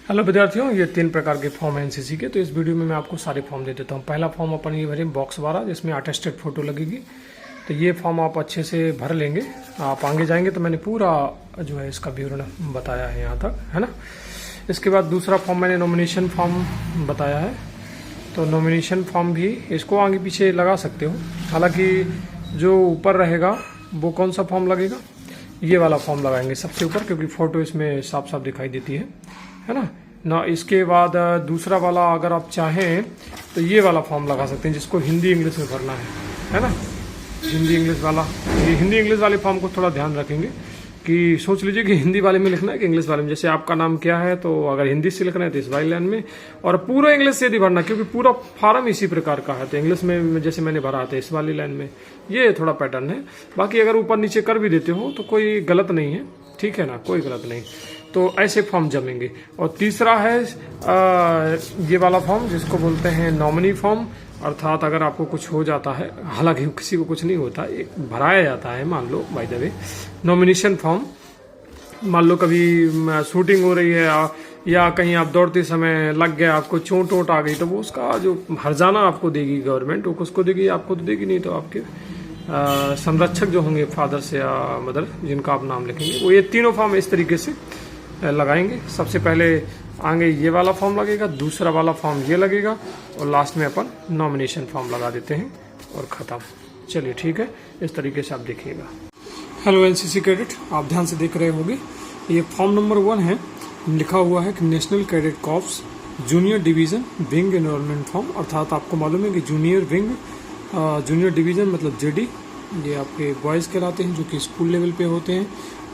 Hello विद्यार्थियों, ये 3 प्रकार के फॉर्म है एनसीसी के। तो इस वीडियो में मैं आपको सारे फॉर्म दे देता हूँ। पहला फॉर्म अपन ये भरें बॉक्स वाला, जिसमें अटेस्टेड फोटो लगेगी। तो ये फॉर्म आप अच्छे से भर लेंगे। आप आगे जाएंगे तो मैंने पूरा जो है इसका विवरण बताया है यहाँ तक, है ना। इसके बाद दूसरा फॉर्म मैंने नॉमिनेशन फॉर्म बताया है। तो नॉमिनेशन फॉर्म भी इसको आगे पीछे लगा सकते हो। हालांकि जो ऊपर रहेगा वो कौन सा फॉर्म लगेगा, ये वाला फॉर्म लगाएंगे सबसे ऊपर, क्योंकि फोटो इसमें साफ साफ दिखाई देती है ना। इसके बाद दूसरा वाला अगर आप चाहें तो ये वाला फॉर्म लगा सकते हैं, जिसको हिंदी इंग्लिश में भरना है ना। हिंदी इंग्लिश वाला, ये हिंदी इंग्लिश वाले फॉर्म को थोड़ा ध्यान रखेंगे कि सोच लीजिए कि हिंदी वाले में लिखना है कि इंग्लिश वाले में। जैसे आपका नाम क्या है, तो अगर हिंदी से लिखना है तो इस वाली लाइन में, और पूरा इंग्लिश से यदि भरना, क्योंकि पूरा फॉर्म इसी प्रकार का है। तो इंग्लिश में जैसे मैंने भरा था इस वाली लाइन में, ये थोड़ा पैटर्न है। बाकी अगर ऊपर नीचे कर भी देते हो तो कोई गलत नहीं है, ठीक है ना, कोई गलत नहीं। तो ऐसे फॉर्म जमेंगे। और तीसरा है ये वाला फॉर्म, जिसको बोलते हैं नॉमिनी फॉर्म। अर्थात अगर आपको कुछ हो जाता है, हालांकि किसी को कुछ नहीं होता, एक भराया जाता है, मान लो by the way nomination form. मान लो कभी शूटिंग हो रही है या कहीं आप दौड़ते समय लग गया, आपको चोट वोट आ गई, तो वो उसका जो हर्जाना आपको देगी गवर्नमेंट, वो उसको देगी, आपको तो देगी नहीं। तो आपके संरक्षक जो होंगे, फादर्स या मदर, जिनका आप नाम लिखेंगे, वो ये तीनों फॉर्म इस तरीके से लगाएंगे। सबसे पहले आगे ये वाला फॉर्म लगेगा, दूसरा वाला फॉर्म ये लगेगा, और लास्ट में अपन नॉमिनेशन फॉर्म लगा देते हैं और ख़त्म। चलिए ठीक है, इस तरीके से आप देखिएगा। हेलो एनसीसी कैडेट, आप ध्यान से देख रहे होंगे। ये फॉर्म नंबर 1 है, लिखा हुआ है कि national cadet corps junior division wing enrolment form. अर्थात आपको मालूम है कि जूनियर विंग, जूनियर डिवीज़न मतलब जेडी, ये आपके बॉयज़ कहलाते हैं जो कि स्कूल लेवल पे होते हैं,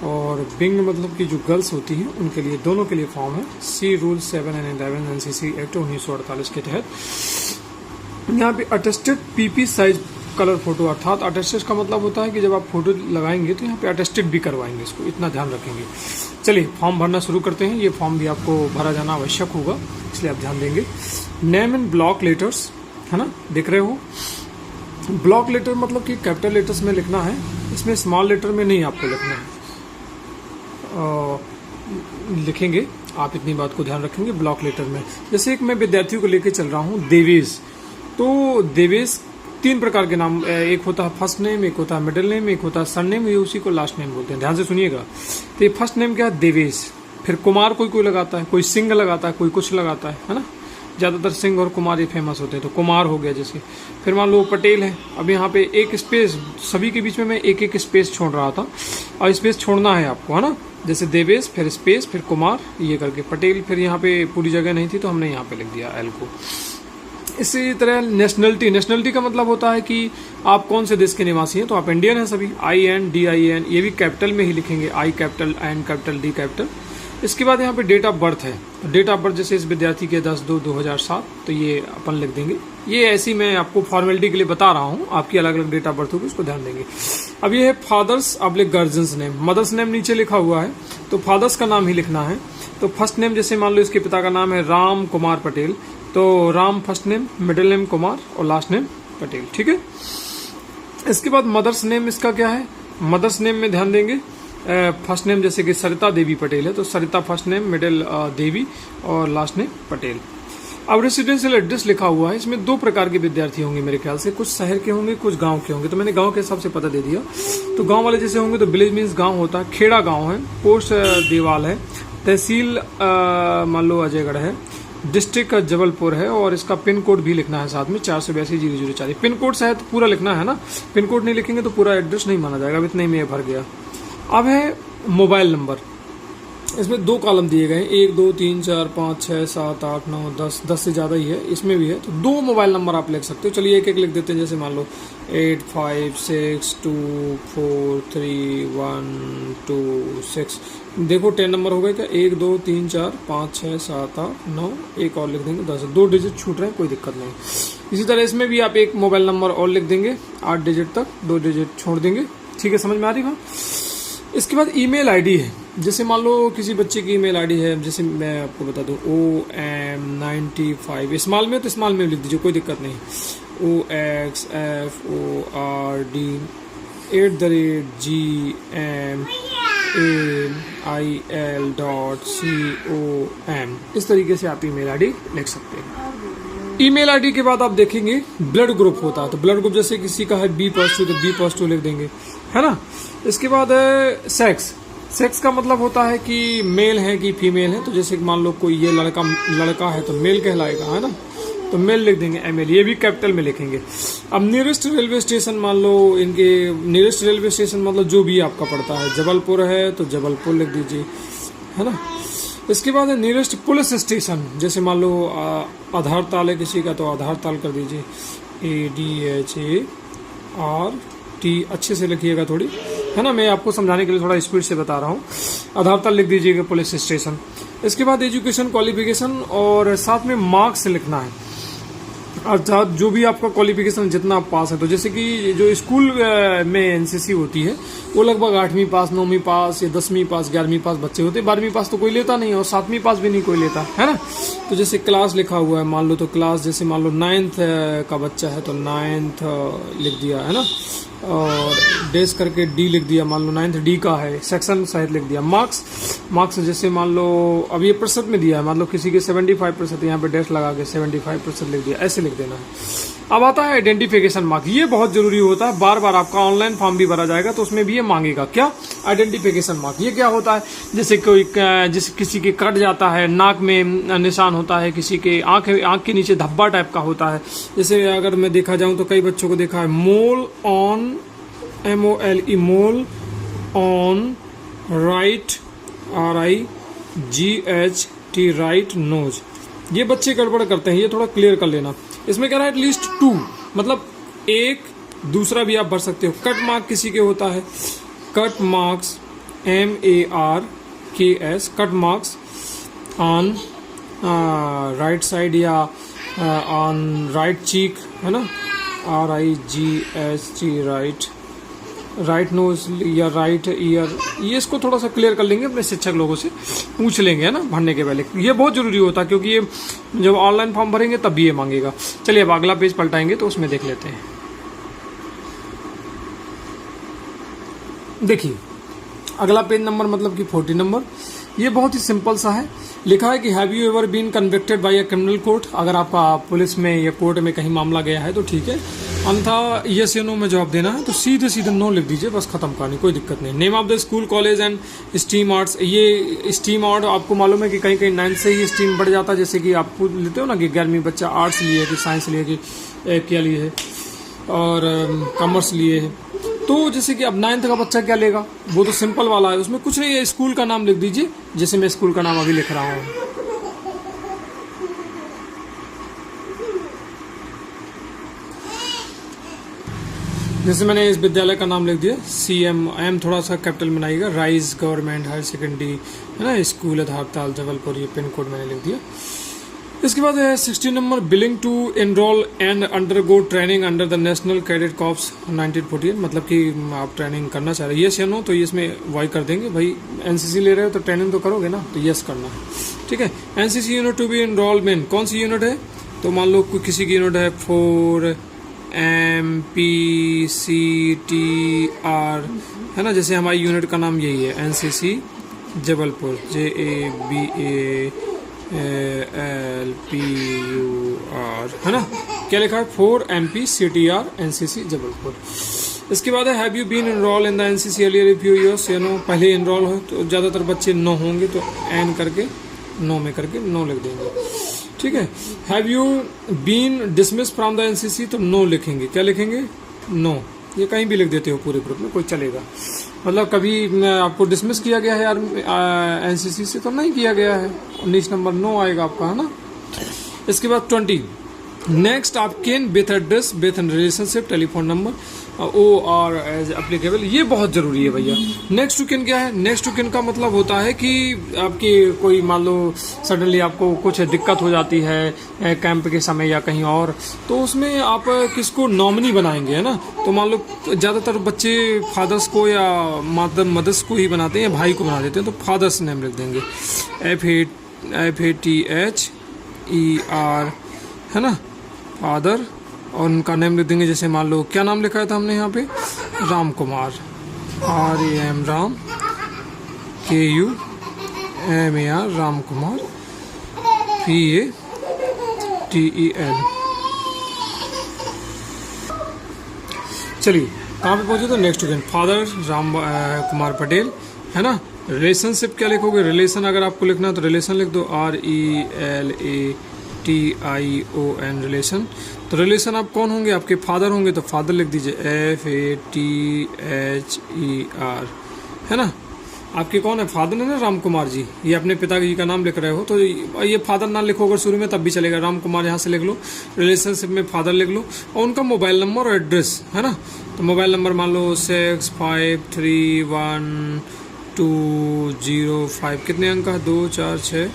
और विंग मतलब कि जो गर्ल्स होती हैं उनके लिए, दोनों के लिए फॉर्म है। सी रूल 7 एंड 11 एनसीसी एक्ट 1948 के तहत यहाँ पे attested PP size colour photo. अर्थात अटेस्टेड का मतलब होता है कि जब आप फोटो लगाएंगे तो यहाँ पे अटेस्टेड भी करवाएंगे, इसको इतना ध्यान रखेंगे। चलिए फॉर्म भरना शुरू करते हैं। ये फॉर्म भी आपको भरा जाना आवश्यक होगा, इसलिए आप ध्यान देंगे। नेम इन ब्लॉक लेटर्स, है ना, देख रहे हो। ब्लॉक लेटर मतलब कि कैपिटल लेटर्स में लिखना है, इसमें स्मॉल लेटर में नहीं आपको लिखना है। लिखेंगे आप, इतनी बात को ध्यान रखेंगे ब्लॉक लेटर में। जैसे एक मैं विद्यार्थियों को लेकर चल रहा हूँ देवेश, तो देवेश 3 प्रकार के नाम, एक होता है फर्स्ट नेम, एक होता है मिडिल नेम, एक होता है सन नेम, ये उसी को लास्ट नेम बोलते हैं। ध्यान से सुनिएगा। तो ये फर्स्ट नेम क्या है, देवेश। फिर कुमार कोई लगाता है, कोई सिंह लगाता है, कोई कुछ लगाता है ना। ज़्यादातर सिंह और कुमार ये फेमस होते हैं, तो कुमार हो गया जैसे। फिर मान लो पटेल है। अब यहाँ पे एक स्पेस, सभी के बीच में मैं एक स्पेस छोड़ रहा था, और स्पेस छोड़ना है आपको, है ना। जैसे देवेश, फिर स्पेस, फिर कुमार, ये करके पटेल। फिर यहाँ पे पूरी जगह नहीं थी तो हमने यहाँ पे लिख दिया एल को। इसी तरह नेशनलिटी, नेशनलिटी का मतलब होता है कि आप कौन से देश के निवासी हैं। तो आप इंडियन हैं सभी, INDIN, ये भी कैपिटल में ही लिखेंगे, I capital, N capital, D capital. इसके बाद यहाँ पे डेट ऑफ बर्थ है। डेट ऑफ बर्थ जैसे इस विद्यार्थी के 10/2/2007, तो ये अपन लिख देंगे। ये ऐसी मैं आपको फॉर्मेलिटी के लिए बता रहा हूँ, आपकी अलग अलग डेट ऑफ बर्थ होगी, उसको ध्यान देंगे। अब ये है father's oblique guardian's name. Mother's name नीचे लिखा हुआ है, तो फादर्स का नाम ही लिखना है। तो फर्स्ट नेम, जैसे मान लो इसके पिता का नाम है राम कुमार पटेल, तो Ram first name, middle name Kumar, और लास्ट नेम पटेल, ठीक है। इसके बाद मदर्स नेम इसका क्या है, मदर्स नेम में ध्यान देंगे। फर्स्ट नेम जैसे कि सरिता देवी पटेल है, तो सरिता फर्स्ट नेम, मिडिल देवी, और लास्ट नेम पटेल। अब रेसिडेंशियल एड्रेस लिखा हुआ है, इसमें 2 प्रकार के विद्यार्थी होंगे मेरे ख्याल से, कुछ शहर के होंगे, कुछ गांव के होंगे। तो मैंने गांव के हिसाब से पता दे दिया। तो गांव वाले जैसे होंगे तो विलेज मीन्स गांव होता है, खेड़ा गांव है, पोस्ट देवाल है, तहसील मान लो अजयगढ़ है, डिस्ट्रिक्ट जबलपुर है, और इसका पिन कोड भी लिखना है साथ में, 482-0040। पिन कोड शायद पूरा लिखना है ना, पिन कोड नहीं लिखेंगे तो पूरा एड्रेस नहीं माना जाएगा। अब इतने में भर गया। अब है मोबाइल नंबर, इसमें 2 कॉलम दिए गए हैं, 1 2 3 4 5 6 7 8 9 10 से ज़्यादा ही है, इसमें भी है। तो 2 मोबाइल नंबर आप लिख सकते हो। चलिए एक लिख देते हैं। जैसे मान लो 8562412126, देखो 10 नंबर हो गए क्या, 1 2 3 4 5 6 7 8 9, एक और लिख देंगे 10। 2 डिजिट छूट रहे हैं, कोई दिक्कत नहीं। इसी तरह इसमें भी आप एक मोबाइल नंबर और लिख देंगे, 8 डिजिट तक, 2 डिजिट छोड़ देंगे, ठीक है, समझ में आ रही बात। इसके बाद ईमेल आईडी है। जैसे मान लो किसी बच्चे की ईमेल आईडी है, जैसे मैं आपको बता दूं OM95, स्मॉल में तो स्मॉल में लिख दीजिए, कोई दिक्कत नहीं। OXFORD @gmail IL.com, इस तरीके से आप ईमेल आईडी लिख सकते हैं। ईमेल आईडी के बाद आप देखेंगे ब्लड ग्रुप होता है, तो ब्लड ग्रुप जैसे किसी का है बी पॉजिटिव तो बी पॉजिटिव लिख देंगे, है ना। इसके बाद है सेक्स। सेक्स का मतलब होता है कि मेल है कि फीमेल है, तो जैसे मान लो कोई ये लड़का है तो मेल कहलाएगा, है ना, तो मेल लिख देंगे ML, ये भी कैपिटल में लिखेंगे। अब नियरेस्ट रेलवे स्टेशन, मान लो इनके नियरेस्ट रेलवे स्टेशन मतलब जो भी आपका पड़ता है, जबलपुर है तो जबलपुर लिख दीजिए, है ना। इसके बाद है नियरेस्ट पुलिस स्टेशन, जैसे मान लो आधार ताल है किसी का तो आधार ताल कर दीजिए, ADHART, अच्छे से लिखिएगा थोड़ी, है ना, मैं आपको समझाने के लिए थोड़ा स्पीड से बता रहा हूँ। आधार ताल लिख दीजिएगा पुलिस स्टेशन। इसके बाद एजुकेशन क्वालिफिकेशन और साथ में मार्क्स लिखना है, अर्थात जो भी आपका क्वालिफिकेशन जितना आप पास है, तो जैसे कि जो स्कूल में NCC होती है वो लगभग 8वीं पास, 9वीं पास या 10वीं पास, 11वीं पास बच्चे होते हैं, 12वीं पास तो कोई लेता नहीं और 7वीं पास भी नहीं कोई लेता, है ना। तो जैसे क्लास लिखा हुआ है मान लो, तो क्लास जैसे मान लो 9th का बच्चा है तो 9th लिख दिया, है ना, और डेस करके D लिख दिया, मान लो 9th D का है, सेक्शन शायद लिख दिया। मार्क्स जैसे मान लो अब ये प्रतिशत में दिया है, मान लो किसी के 75%, यहाँ पे डेस लगा के 75% लिख दिया, ऐसे लिख देना है। अब आता है आइडेंटिफिकेशन मार्क, ये बहुत जरूरी होता है, बार बार आपका ऑनलाइन फॉर्म भी भरा जाएगा तो उसमें भी ये मांगेगा। क्या? Identification mark. ये क्या होता है? जैसे किसी के कट जाता है, नाक में निशान होता है, किसी के आंख के नीचे धब्बा टाइप का होता है, जैसे अगर मैं देखा जाऊं तो कई बच्चों को देखा है mole on, MOLE, mole on right, RIGHT, right nose. ये बच्चे गड़बड़ करते हैं, ये थोड़ा क्लियर कर लेना। इसमें कह रहा है एटलीस्ट 2, मतलब एक, दूसरा भी आप भर सकते हो। कट मार्क किसी के होता है, cut marks MARKS, cut marks on right side या ऑन राइट चीक, है ना, RIGHT, राइट नोज या राइट ईयर। ये इसको थोड़ा सा क्लियर कर लेंगे, अपने शिक्षक लोगों से पूछ लेंगे, है ना, भरने के पहले। ये बहुत जरूरी होता है क्योंकि ये जब ऑनलाइन फॉर्म भरेंगे तब भी ये मांगेगा। चलिए अब अगला पेज पलटाएंगे तो उसमें देख लेते हैं। देखिए अगला पेज नंबर मतलब कि 40 नंबर, ये बहुत ही सिंपल सा है। लिखा है कि have you ever been convicted by a criminal court. अगर आपका पुलिस में या कोर्ट में कहीं मामला गया है तो ठीक है, अन्यथा यस या नो में जवाब देना है, तो सीधे नो लिख दीजिए, बस खत्म कहानी, कोई दिक्कत नहीं। Name of the school, college and stream arts. ये स्ट्रीम आर्ट आपको मालूम है कि कहीं 9th से ही स्ट्रीम बढ़ जाता है, जैसे कि आप लेते हो ना कि 11वीं बच्चा आर्ट्स लिए कि साइंस लिए कि क्या लिए है और कॉमर्स लिए है, तो जैसे कि अब 9th का बच्चा क्या लेगा, वो तो सिंपल वाला है, उसमें कुछ नहीं है, स्कूल का नाम लिख दीजिए, जैसे मैं स्कूल का नाम अभी लिख रहा हूँ। जैसे मैंने इस विद्यालय का नाम लिख दिया, CM थोड़ा सा कैपिटल में आएगा, राइज गवर्नमेंट हायर सेकेंडरी, है ना, स्कूल आधारताल जबलपुर, ये पिन कोड मैंने लिख दिया। इसके बाद है 16 number, willing to enrol and undergo training under the National cadet Corps 1948, मतलब कि आप ट्रेनिंग करना चाह रहे हैं, यस या नो, तो इसमें वाई कर देंगे। भाई NCC ले रहे हो तो ट्रेनिंग तो करोगे ना, तो यस करना है, ठीक है। NCC unit to be enrolment, कौन सी यूनिट है, तो मान लो किसी की यूनिट है 4 MPCTR, है ना, जैसे हमारी यूनिट का नाम यही है NCC जबलपुर, JABALPUR, है ना, क्या लिखा है 4 MPCTR NCC जबलपुर। इसके बाद है have you been enrol in the NCC earlier if you yes, या नो, पहले एनरोल हो, तो ज़्यादातर बच्चे नो होंगे तो एन करके नो में करके नो लिख देंगे, ठीक है। Have you been dismiss from the NCC, तो नो लिखेंगे, क्या लिखेंगे, नो। ये कहीं भी लिख देते हो पूरे ग्रुप में, कोई चलेगा। मतलब कभी आपको डिसमिस किया गया है यार NCC से, तो नहीं किया गया है, 19 नंबर नो आएगा आपका, है ना। इसके बाद 20, नेक्स्ट आप can with address with relationship telephone number OR as applicable, ये बहुत जरूरी है भैया। नेक्स्ट टू किन क्या है, नेक्स्ट टू किन का मतलब होता है कि आपकी कोई मान लो सडनली आपको कुछ दिक्कत हो जाती है कैंप के समय या कहीं और, तो उसमें आप किसको नॉमिनी बनाएंगे, है ना। तो मान लो ज़्यादातर बच्चे फादर्स को या मदर्स को ही बनाते हैं या भाई को बना देते हैं, तो फादर्स नेम लिख देंगे FATHER, है ना, फादर, और उनका नेम लिख देंगे। जैसे मान लो क्या नाम लिखा था हमने यहाँ पे, Ram Kumar, RAM Ram, KUMAR, Ram Kumar, PATEL। चलिए कहाँ पे पहुंचे तो next question, father Ram Kumar Patel, है ना। रिलेशनशिप क्या लिखोगे, रिलेशन अगर आपको लिखना है तो रिलेशन लिख दो, RELATION, रिलेशन। तो रिलेशन आप कौन होंगे, आपके फादर होंगे, तो फादर लिख दीजिए FATHER, है ना। आपके कौन है, फादर है ना, राम कुमार जी। ये अपने पिताजी का नाम लिख रहे हो तो ये फादर ना लिखो अगर शुरू में तब भी चलेगा, राम कुमार यहाँ से लिख लो, रिलेशनशिप में फादर लिख लो, और उनका मोबाइल नंबर और एड्रेस, है ना। तो मोबाइल नंबर मान लो 65312205, कितने अंक का, 2 4 6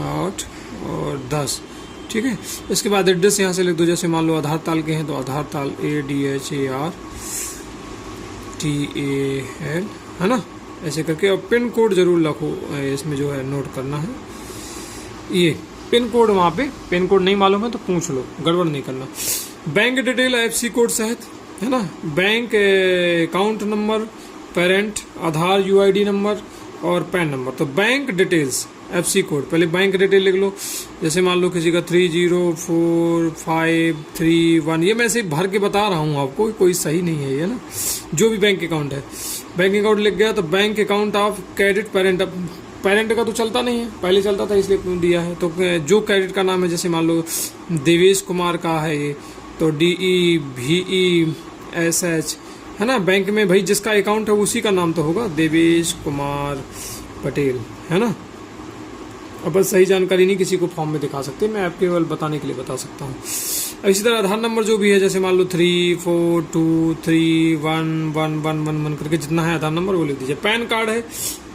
8 और 10, ठीक है। इसके बाद एड्रेस यहाँ से लिख दो, जैसे मान लो आधार ताल के हैं तो आधार ताल ADHARTAL, है ना, ऐसे करके। और पिन कोड जरूर रखो, इसमें जो है नोट करना है, ये पिन कोड वहाँ पे, पिन कोड नहीं मालूम है तो पूछ लो, गड़बड़ नहीं करना। बैंक डिटेल FC कोड सहित, है ना, बैंक अकाउंट नंबर, पेरेंट, आधार UID नंबर और पैन नंबर। तो बैंक डिटेल्स FC कोड, पहले बैंक डिटेल लिख लो, जैसे मान लो किसी का 304531, ये मैं ऐसे भर के बता रहा हूँ आपको, कोई सही नहीं है ये ना। जो भी बैंक अकाउंट है, बैंक अकाउंट लिख गया तो bank account of credit parent. अब पेरेंट का तो चलता नहीं है, पहले चलता था इसलिए दिया है। तो जो क्रेडिट का नाम है, जैसे मान लो देवेश कुमार का है ये, तो DEVESH, है ना। बैंक में भाई जिसका अकाउंट है उसी का नाम तो होगा, देवेश कुमार पटेल, है ना। अब बस सही जानकारी नहीं किसी को फॉर्म में दिखा सकते, मैं आपके केवल बताने के लिए बता सकता हूँ। इसी तरह आधार नंबर जो भी है, जैसे मान लो 34231111 करके जितना है आधार नंबर वो लिख दीजिए। पैन कार्ड है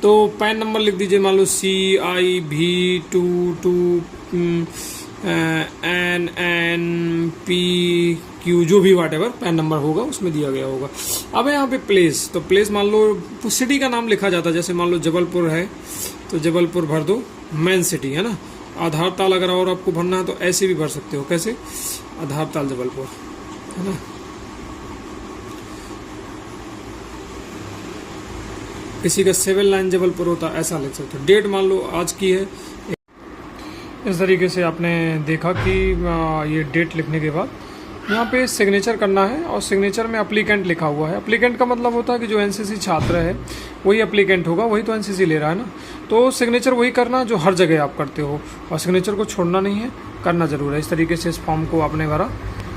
तो पैन नंबर लिख दीजिए, मान लो CIV22NNPQ, जो भी वाट एवर पैन नंबर होगा उसमें दिया गया होगा। अब यहाँ पे प्लेस, तो प्लेस मान लो सिटी का नाम लिखा जाता है, जैसे मान लो जबलपुर है तो जबलपुर भर दो, मेन सिटी, है ना। आधार ताल अगर और आपको भरना है तो ऐसे भी भर सकते हो, कैसे, आधार ताल जबलपुर, है ना। किसी का सिविल लाइन जबलपुर होता, ऐसा लिख सकते हो। डेट मान लो आज की है, इस तरीके से आपने देखा कि ये डेट लिखने के बाद यहाँ पे सिग्नेचर करना है, और सिग्नेचर में एप्लीकेंट लिखा हुआ है। एप्लीकेंट का मतलब होता है कि जो एनसीसी छात्र है वही एप्लीकेंट होगा, वही तो एनसीसी ले रहा है ना। तो सिग्नेचर वही करना जो हर जगह आप करते हो, और सिग्नेचर को छोड़ना नहीं है, करना जरूर है। इस तरीके से इस फॉर्म को आपने भरा।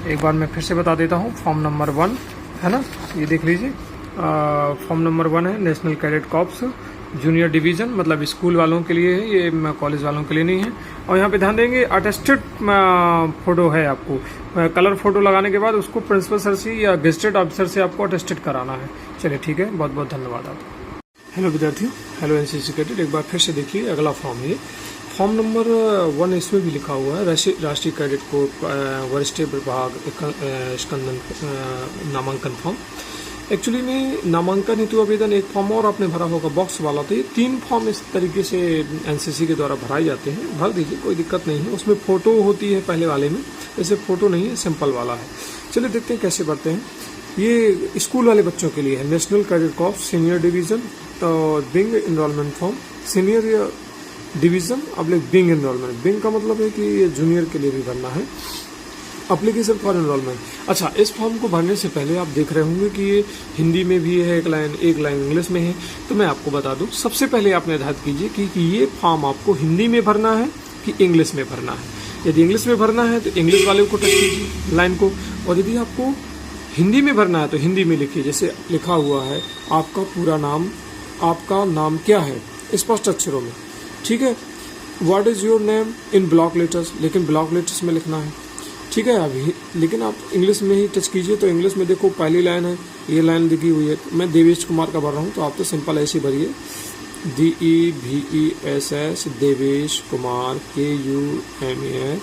एक बार मैं फिर से बता देता हूँ, फॉर्म नंबर 1 है ना, ये देख लीजिए। फॉर्म नंबर 1 है national cadet corps junior division, मतलब स्कूल वालों के लिए है ये, कॉलेज वालों के लिए नहीं है। और यहाँ पे ध्यान देंगे अटेस्टेड फोटो है, आपको कलर फोटो लगाने के बाद उसको प्रिंसिपल सर से या गेस्टेड ऑफिसर से आपको अटेस्टेड कराना है। चलिए ठीक है, बहुत बहुत धन्यवाद आपका। हेलो विद्यार्थियों, हेलो एनसीसी कैडेट, एक बार फिर से देखिए अगला फॉर्म है। फॉर्म नंबर 1 इसमें भी लिखा हुआ है राष्ट्रीय कैडेट कोर वरिष्ठ विभाग स्कंदन नामांकन फॉर्म। एक्चुअली में नामांकन हेतु आवेदन एक फॉर्म और आपने भरा होगा बॉक्स वाला, तो ये 3 फॉर्म इस तरीके से एनसीसी के द्वारा भराए जाते हैं। भर दीजिए, कोई दिक्कत नहीं है। उसमें फोटो होती है पहले वाले में, ऐसे फोटो नहीं है, सिंपल वाला है। चलिए देखते हैं कैसे भरते हैं। ये स्कूल वाले बच्चों के लिए है, national cadet corps senior division being enrolment form, senior division अब बिंग इनरोलमेंट। बिंग का मतलब है कि ये जूनियर के लिए भी भरना है। Application for enrolment. अच्छा, इस फॉर्म को भरने से पहले आप देख रहे होंगे कि ये हिंदी में भी है, एक लाइन इंग्लिश में है। तो मैं आपको बता दूं, सबसे पहले आप निर्धारित कीजिए कि ये फॉर्म आपको हिंदी में भरना है कि इंग्लिश में भरना है। यदि इंग्लिश में भरना है तो इंग्लिश वाले को टच कीजिए लाइन को, और यदि आपको हिंदी में भरना है तो हिंदी में लिखिए। जैसे लिखा हुआ है आपका पूरा नाम, आपका नाम क्या है, स्पष्ट अक्षरों में, ठीक है। What is your name in block letters, लेकिन ब्लॉक लेटर्स में लिखना है, ठीक है। अभी लेकिन आप इंग्लिश में ही टच कीजिए। तो इंग्लिश में देखो पहली लाइन है, ये लाइन लिखी हुई है। मैं देवेश कुमार का भर रहा हूँ, तो आप तो सिंपल ऐसे भरिए, DEVESS Devesh Kumar KUMAR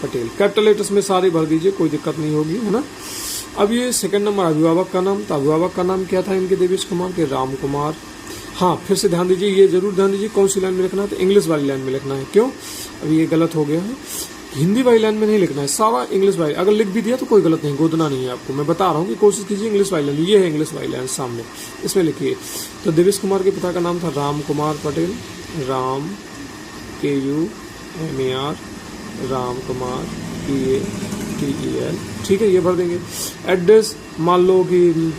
Patel. Capital letters में सारे भर दीजिए, कोई दिक्कत नहीं होगी, है ना। अब ये सेकंड नंबर अभिभावक का नाम, तो अभिभावक का नाम क्या था इनके, देवेश कुमार के राम कुमार। हाँ, फिर से ध्यान दीजिए, ये जरूर ध्यान दीजिए कौन सी लाइन में लिखना है, तो इंग्लिश वाली लाइन में लिखना है। क्यों, अभी ये गलत हो गया है। हिंदी वाली लाइन में नहीं लिखना है, सारा इंग्लिश वाली। अगर लिख भी दिया तो कोई गलत नहीं, गोदना नहीं है आपको। मैं बता रहा हूँ कि कोशिश कीजिए इंग्लिश वाली लाइन। ये है इंग्लिश वाली लाइन सामने, इसमें लिखिए। तो देवेश कुमार के पिता का नाम था राम कुमार पटेल, राम KUMAR, राम कुमार PATEL, ठीक है, ये भर देंगे। एड्रेस मान लो कि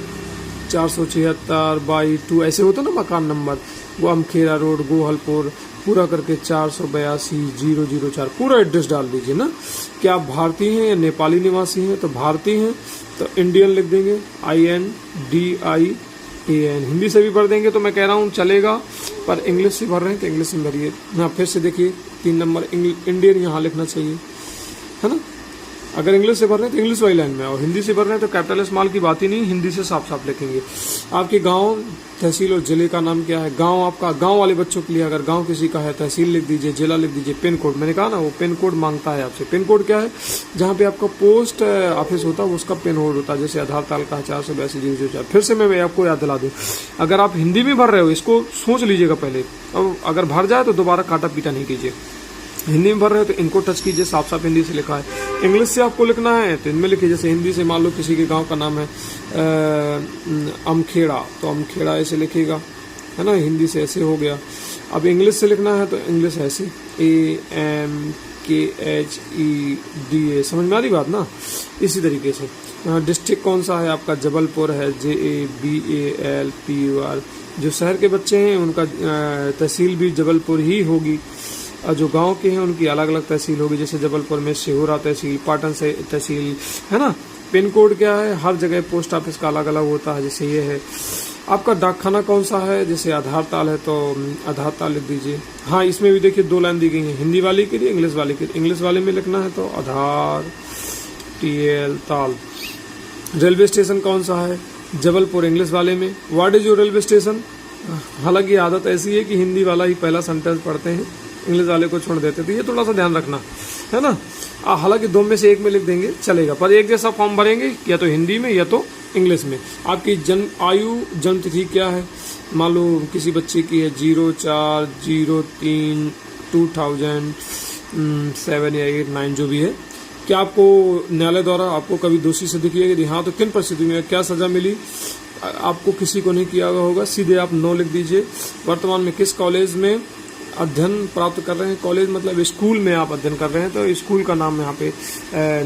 476/2 ऐसे होता ना मकान नंबर, वो अमखेरा रोड गोहलपुर, पूरा करके 482/004 पूरा एड्रेस डाल दीजिए ना। क्या आप भारतीय हैं या नेपाली निवासी हैं? तो भारतीय हैं तो इंडियन लिख देंगे, INDIAN। हिंदी से भी भर देंगे तो मैं कह रहा हूँ चलेगा, पर इंग्लिश से भर रहे हैं तो इंग्लिश में भरिए। हाँ, फिर से देखिए 3 नंबर इंडियन यहाँ लिखना चाहिए, है ना। अगर इंग्लिश से भर रहे हैं तो इंग्लिश वाली लाइन में, और हिंदी से भर रहे हैं तो कैपिटल स्मॉल की बात ही नहीं, हिंदी से साफ साफ लिखेंगे। आपके गांव, तहसील और जिले का नाम क्या है? गांव आपका, गांव वाले बच्चों के लिए अगर गांव किसी का है, तहसील लिख दीजिए, जिला लिख दीजिए। पिन कोड, मैंने कहा ना वो पिन कोड मांगता है आपसे। पिन कोड क्या है? जहाँ पे आपका पोस्ट ऑफिस होता है उसका पिन कोड होता है, जैसे आधार ताल का 482/004। फिर से मैं आपको याद दिला दूँ, अगर आप हिंदी में भर रहे हो इसको सोच लीजिएगा पहले, और अगर भर जाए तो दोबारा काटा पीटा नहीं कीजिए। हिंदी में भर रहे हो तो इनको टच कीजिए, साफ साफ हिंदी से लिखा है। इंग्लिश से आपको लिखना है तो इनमें लिखिए, जैसे हिंदी से मान लो किसी के गांव का नाम है अमखेड़ा, तो अमखेड़ा ऐसे लिखेगा, है ना, हिंदी से ऐसे हो गया। अब इंग्लिश से लिखना है तो इंग्लिश ऐसे AMKHEDA, समझ में आ रही बात ना। इसी तरीके से डिस्ट्रिक्ट कौन सा है आपका? जबलपुर है, JABALPUR। जो शहर के बच्चे हैं उनका तहसील भी जबलपुर ही होगी, और जो गांव के हैं उनकी अलग अलग तहसील होगी, जैसे जबलपुर में सिहोरा तहसील, पाटन से तहसील, है ना। पिन कोड क्या है? हर जगह पोस्ट ऑफिस का अलग अलग होता है, जैसे ये है। आपका डाकखाना कौन सा है? जैसे आधार ताल है तो आधार ताल लिख दीजिए। हाँ, इसमें भी देखिए 2 लाइन दी गई है, हिंदी वाले के लिए, इंग्लिश वाले के लिए। इंग्लिश वाले में लिखना है तो आधार TL ताल। रेलवे स्टेशन कौन सा है? जबलपुर, इंग्लिश वाले में। What is your railway station? हालांकि आदत ऐसी है कि हिंदी वाला ही पहला सेंटेंस पढ़ते हैं, इंग्लिश वाले को छोड़ देते, तो ये थोड़ा सा ध्यान रखना, है ना। हालांकि 2 में से 1 में लिख देंगे चलेगा, पर एक जैसा फॉर्म भरेंगे, या तो हिंदी में या तो इंग्लिश में। आपकी जन्म आयु, जन्म तिथि क्या है? मान लो किसी बच्चे की है 04/03/2007 या 8, 9 जो भी है। क्या आपको न्यायालय द्वारा आपको कभी दोषी सिद्ध किया? यदि हाँ तो किन परिस्थिति में, क्या सजा मिली? आपको किसी को नहीं किया होगा, सीधे आप नो लिख दीजिए। वर्तमान में किस कॉलेज में अध्ययन प्राप्त कर रहे हैं? कॉलेज मतलब स्कूल में आप अध्ययन कर रहे हैं, तो स्कूल का नाम यहाँ पे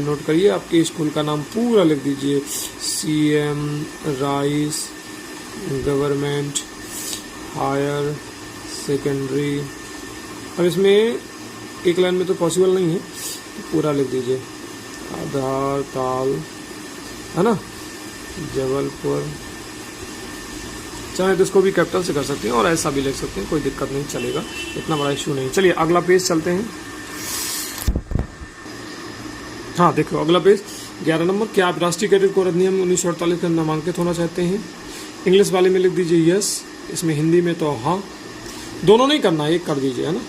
नोट करिए। आपके स्कूल का नाम पूरा लिख दीजिए, CM rise government higher secondary. अब इसमें एक लाइन में तो पॉसिबल नहीं है, तो पूरा लिख दीजिए, आधार ताल, है ना, जबलपुर। चाहे तो इसको भी कैपिटल से कर सकते हैं और ऐसा भी लिख सकते हैं, कोई दिक्कत नहीं, चलेगा, इतना बड़ा इश्यू नहीं। चलिए अगला पेज चलते हैं। हाँ देखो अगला पेज 11 नंबर। क्या आप राष्ट्रीय कैडेट कोर अधिनियम 1948 का नामांकित होना चाहते हैं? इंग्लिश वाले में लिख दीजिए यस, इसमें हिंदी में तो हाँ। दोनों नहीं करना, एक कर दीजिए, है ना।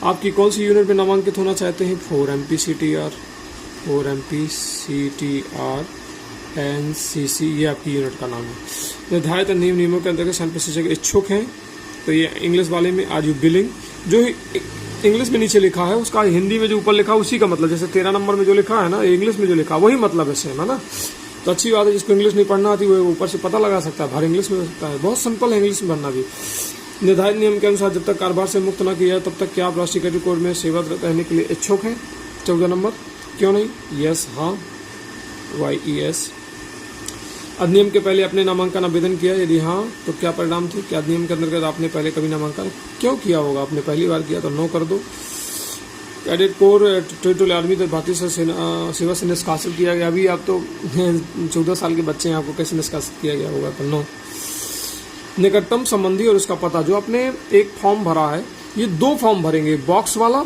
आपकी कौन सी यूनिट में नामांकित होना चाहते हैं? 4 MPCTR NCC, ये आपकी यूनिट का नाम है। निर्धारित नियमों के अंतर्गत स्वयं प्रशिक्षक इच्छुक हैं, तो ये इंग्लिश वाले में आर यू बिलिंग। जो इंग्लिश में नीचे लिखा है उसका हिंदी में जो ऊपर लिखा है उसी का मतलब, जैसे 13 नंबर में जो लिखा है ना, इंग्लिश में जो लिखा है वही मतलब है, सेम है ना। तो अच्छी बात है, जिसको इंग्लिश नहीं पढ़ना आती वो ऊपर से पता लगा सकता है, भर इंग्लिश में हो सकता है, बहुत सिंपल है इंग्लिश में भरना भी। निर्धारित नियम के अनुसार जब तक कारोबार से मुक्त न किया तब तक क्या आप राष्ट्रीय कैडेट कोर में सेवारत रहने के लिए इच्छुक हैं? 14 नंबर, क्यों नहीं? यस हाँ, YES। अधिनियम के पहले अपने नामांकन आवेदन किया? यदि हाँ तो क्या परिणाम थे? क्या अधिनियम के अंतर्गत आपने पहले कभी नामांकन क्यों किया होगा? आपने पहली बार किया तो नो कर दो। कैडेट कोर टेरिटोरियल आर्मी तो भारतीय सेवा से निष्कासित किया गया। अभी आप तो 14 साल के बच्चे हैं, आपको कैसे निष्कासित किया गया होगा? तो नो। निकटतम संबंधी और उसका पता, जो आपने एक फॉर्म भरा है, ये 2 फॉर्म भरेंगे, बॉक्स वाला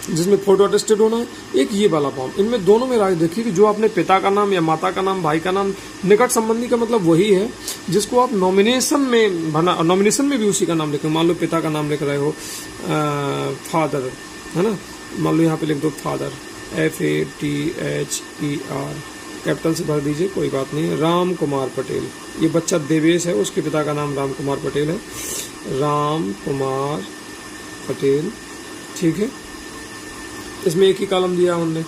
जिसमें फोटो अटेस्टेड होना है, एक ये वाला फॉर्म। इनमें दोनों में राय देखिए कि जो आपने पिता का नाम या माता का नाम, भाई का नाम, निकट संबंधी का मतलब वही है जिसको आप नॉमिनेशन में भरना। नॉमिनेशन में भी उसी का नाम लिखें। मान लो पिता का नाम लिख रहे हो फादर, है ना, मान लो यहाँ पे लिख दो फादर, FATHER, कैपिटल से भर दीजिए, कोई बात नहीं। राम कुमार पटेल, ये बच्चा देवेश है, उसके पिता का नाम राम कुमार पटेल है, राम कुमार पटेल, ठीक है। इसमें एक ही कॉलम दिया उनने।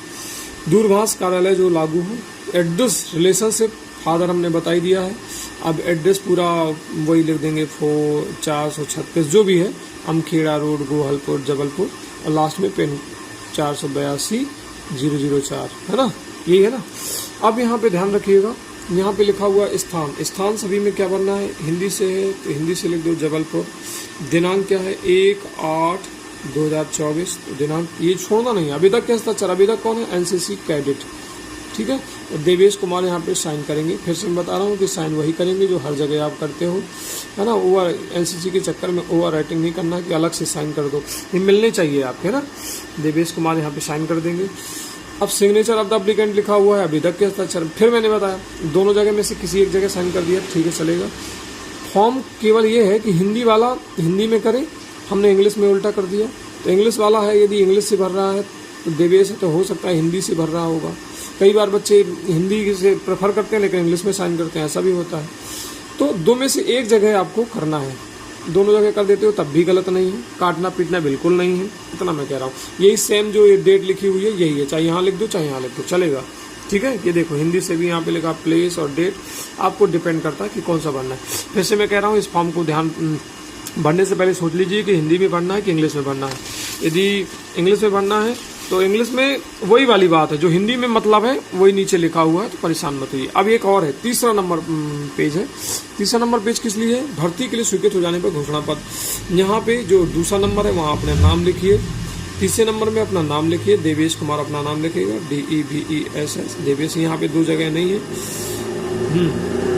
दूरभाष कार्यालय जो लागू हो, एड्रेस रिलेशनशिप फादर हमने बताई दिया है। अब एड्रेस पूरा वही लिख देंगे 436 जो भी है, अमखेड़ा रोड, गोहलपुर, जबलपुर, और लास्ट में पिन 482-004 है ना, यही है ना। अब यहाँ पे ध्यान रखिएगा, यहाँ पे लिखा हुआ स्थान, स्थान सभी में क्या भरना है, हिंदी से है तो हिंदी से लिख दो जबलपुर। दिनांक क्या है, 1/8/2024, तो दिनांक ये छोड़ना नहीं। आवेदक के हस्ताक्षर, आवेदक कौन है, एनसीसी कैडेट, ठीक है। देवेश कुमार यहाँ पे साइन करेंगे। फिर से मैं बता रहा हूँ कि साइन वही करेंगे जो हर जगह आप करते हो, है ना। ओवर एनसीसी के चक्कर में ओवर राइटिंग नहीं करना है कि अलग से साइन कर दो, ये मिलने चाहिए आपके ना। देवेश कुमार यहाँ पे साइन कर देंगे। अब सिग्नेचर ऑफ द एप्लीकेंट लिखा हुआ है, अभिधक के हस्ताक्षर। फिर मैंने बताया दोनों जगह में से किसी एक जगह साइन कर दिया, ठीक है, चलेगा। फॉर्म केवल ये है कि हिंदी वाला हिंदी में करे, हमने इंग्लिश में उल्टा कर दिया। तो इंग्लिश वाला है, यदि इंग्लिश से भर रहा है तो देवेश है, तो हो सकता है हिंदी से भर रहा होगा। कई बार बच्चे हिंदी से प्रेफर करते हैं लेकिन इंग्लिश में साइन करते हैं, ऐसा भी होता है। तो दो में से एक जगह आपको करना है, दोनों जगह कर देते हो तब भी गलत नहीं है, काटना पीटना बिल्कुल नहीं है, इतना मैं कह रहा हूँ। यही सेम जो ये डेट लिखी हुई है यही है, चाहे यहाँ लिख दो चाहे यहाँ लिख दो, चलेगा, ठीक है। ये देखो हिंदी से भी यहाँ पे लिखा प्लेस और डेट, आपको डिपेंड करता है कि कौन सा भरना है। फिर से मैं कह रहा हूँ, इस फॉर्म को ध्यान भरने से पहले सोच लीजिए कि हिंदी में भरना है कि इंग्लिश में भरना है। यदि इंग्लिश में भरना है तो इंग्लिश में वही वाली बात है, जो हिंदी में मतलब है वही नीचे लिखा हुआ है, तो परेशान मत होइए। अब एक और है, तीसरा नंबर पेज है। तीसरा नंबर पेज किस लिए है, भर्ती के लिए स्वीकृत हो जाने पर घोषणा पत्र। यहाँ पे जो दूसरा नंबर है वहाँ अपना नाम लिखिए, तीसरे नंबर में अपना नाम लिखिए, देवेश कुमार अपना नाम लिखिएगा, DEVESS देवेश। यहाँ पे दो जगह नहीं है,